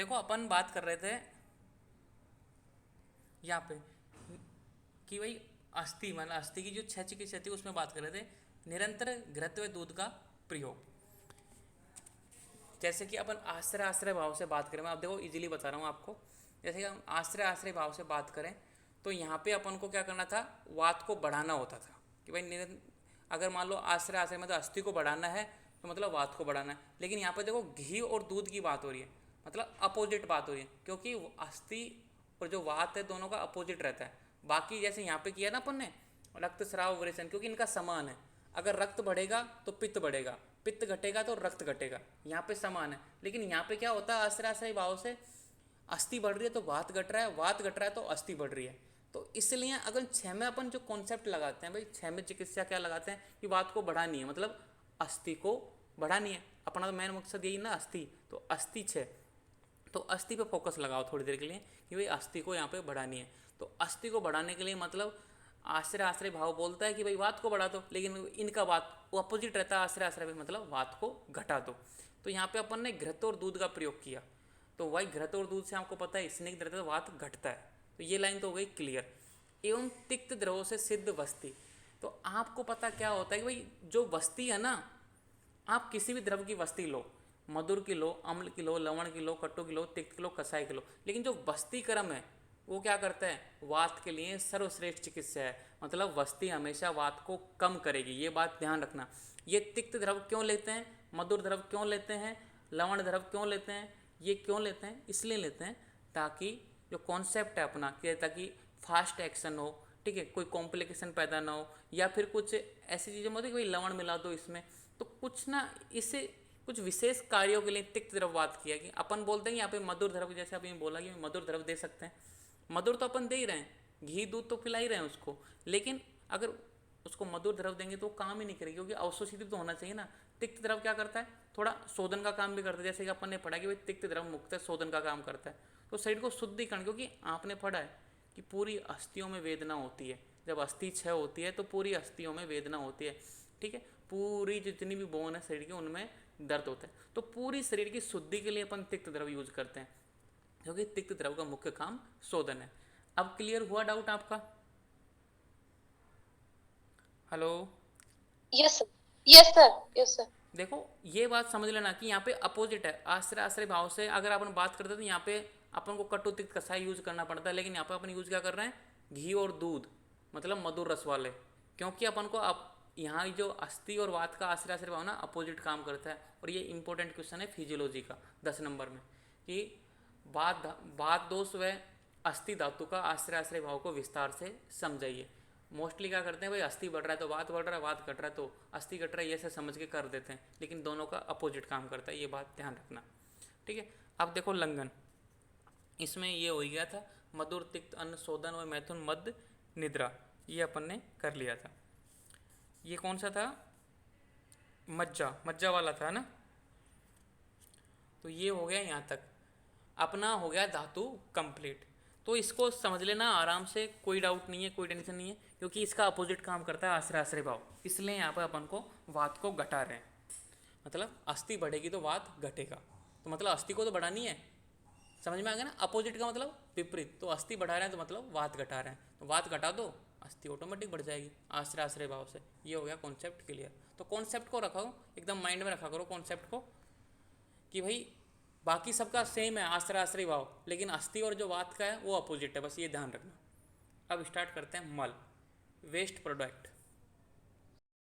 देखो अपन बात कर रहे थे यहाँ पे कि भाई अस्थि मतलब अस्थि की जो छह चिकित्सा थी उसमें बात कर रहे थे निरंतर घृतव्य दूध का प्रयोग। जैसे कि अपन आश्रय आश्रय भाव से बात करें, मैं अब देखो इजीली बता रहा हूँ आपको। जैसे कि हम आश्रय आश्रय भाव से बात करें तो यहाँ पे अपन को क्या करना था, वात को बढ़ाना होता था कि भाई अगर मान लो आश्रय आश्रय मतलब अस्थि को बढ़ाना है तो मतलब वात को बढ़ाना है। लेकिन यहाँ पे देखो घी और दूध की बात हो रही है, मतलब अपोजिट बात हो रही है, क्योंकि अस्थि और जो वात है दोनों का अपोजिट रहता है। बाकी जैसे यहाँ पे किया ना अपन ने रक्तस्राव वरेचन, क्योंकि इनका समान है। अगर रक्त बढ़ेगा तो पित्त बढ़ेगा, पित्त घटेगा तो रक्त घटेगा, यहाँ पे समान है। लेकिन यहाँ पे क्या होता है, आश्रय आश्रय भाव से अस्थि बढ़ रही है तो वात घट रहा है, वात घट रहा है तो अस्थि बढ़ रही है। तो इसलिए अगर छः में अपन जो कॉन्सेप्ट लगाते हैं, भाई छः में चिकित्सा क्या लगाते हैं कि वात को बढ़ानी है, मतलब अस्थि को बढ़ानी है। अपना तो मेन मकसद यही ना अस्थि, तो अस्थि छः, तो अस्थि पे फोकस लगाओ थोड़ी देर के लिए कि भाई अस्थि को यहाँ पे बढ़ानी है। तो अस्थि को बढ़ाने के लिए मतलब आश्रय आश्रय भाव बोलता है कि भाई वात को बढ़ा दो, लेकिन इनका वात वो अपोजिट रहता है, आश्रय आश्रय मतलब वात को घटा दो। तो यहाँ पे अपन ने घृत और दूध का प्रयोग किया, तो वही घृत और दूध से आपको पता है स्निग्ध रहता है तो वात घटता है। तो ये लाइन तो हो गई क्लियर। एवं तिक्त द्रवों से सिद्ध वस्ती, तो आपको पता क्या होता है कि भाई जो वस्ती है ना, आप किसी भी द्रव की वस्ती लो, मधुर की लो, अम्ल की लो, लवण की लो, कटु की लो, तिक्त की लो, कसाई की लो, लेकिन जो वस्ती क्रम है वो क्या करता है, वात के लिए सर्वश्रेष्ठ चिकित्सा है। मतलब वस्ती हमेशा वात को कम करेगी, ये बात ध्यान रखना। ये तिक्त द्रव क्यों लेते हैं, मधुर द्रव क्यों लेते हैं, लवण द्रव क्यों लेते हैं, ये क्यों लेते हैं, इसलिए लेते हैं ताकि जो कॉन्सेप्ट है अपना कि ताकि फास्ट एक्शन हो, ठीक है, कोई कॉम्प्लिकेशन पैदा ना हो, या फिर कुछ ऐसी चीज़ें मतलब कि भाई लवण मिला दो इसमें, तो कुछ ना इससे कुछ विशेष कार्यों के लिए तिक्त द्रव बात किया कि अपन बोलते हैं यहाँ पे मधुर द्रव, जैसे अभी बोला कि मधुर द्रव दे सकते हैं। मधुर तो अपन दे ही रहे हैं, घी दूध तो पिला ही रहे हैं उसको, लेकिन अगर उसको मधुर द्रव देंगे तो काम ही नहीं करेगी, क्योंकि अवशोषित तो होना चाहिए ना। तिक्त द्रव क्या करता है, थोड़ा शोधन का काम भी करता है, जैसे कि अपन ने पढ़ा कि भाई तिक्त द्रव मुक्त है, शोधन का काम करता है, तो शरीर को शुद्धिकरण, क्योंकि आपने पढ़ा है कि पूरी अस्थियों में वेदना होती है, जब अस्थि क्षय होती है तो पूरी अस्थियों में वेदना होती है, ठीक है, पूरी जितनी भी बोन है शरीर के उनमें दर्द होता है। तो पूरी शरीर की शुद्धि के लिए अपन तिक्त द्रव यूज करते हैं, क्योंकि तिक्त द्रव का मुख्य काम शोधन है। अब क्लियर हुआ डाउट आपका? Hello? Yes sir, yes sir, yes sir. देखो ये बात समझ लेना कि यहाँ पे अपोजिट है, आश्रय आश्रय भाव से अगर अपन बात करते हैं तो यहाँ पे अपन को कटु तिक्त कसाई यूज करना पड़ता है, लेकिन यहाँ पे अपन यूज क्या कर रहे हैं, घी और दूध, मतलब मधुर रस वाले, क्योंकि अपन को अब यहाँ जो अस्थि और वात का आश्रय आश्रय भाव ना अपोजिट काम करता है। और ये इंपॉर्टेंट क्वेश्चन है फिजियोलॉजी का 10 नंबर में कि वात दोष व अस्थि धातु का आश्रय आश्रय भाव को विस्तार से समझाइए। मोस्टली क्या करते हैं, भाई अस्थि बढ़ रहा है तो वात बढ़ रहा है, वात घट रहा है तो अस्थि घट रहा है, ये ऐसे समझ के कर देते हैं, लेकिन दोनों का अपोजिट काम करता है, ये बात ध्यान रखना, ठीक है। अब देखो लंघन, इसमें ये हो गया था मधुर तिक्त अन्न शोधन व मैथुन मध्य निद्रा, ये अपन ने कर लिया था। ये कौन सा था, मज्जा, मज्जा वाला था ना। तो ये हो गया यहाँ तक, अपना हो गया धातु कंप्लीट। तो इसको समझ लेना आराम से, कोई डाउट नहीं है, कोई टेंशन नहीं है, क्योंकि इसका अपोजिट काम करता है आश्रय आश्रय भाव, इसलिए यहाँ पर अपन को वात को घटा रहे हैं। मतलब अस्थि बढ़ेगी तो वात घटेगा, तो मतलब अस्थि को तो बढ़ानी है, समझ में आ गया ना। अपोजिट का मतलब विपरीत, तो अस्थि बढ़ा रहे हैं तो मतलब वात घटा रहे हैं, तो वात घटा दो अस्थि ऑटोमेटिक बढ़ जाएगी आश्रय आश्रय भाव से। ये हो गया कॉन्सेप्ट क्लियर। तो कॉन्सेप्ट को रखो एकदम माइंड में रखा करो कॉन्सेप्ट को कि भाई बाकी सबका सेम है आश्रय आश्रय भाव, लेकिन अस्थि और जो वात का है वो अपोजिट है, बस ये ध्यान रखना। अब स्टार्ट करते हैं मल, वेस्ट प्रोडक्ट।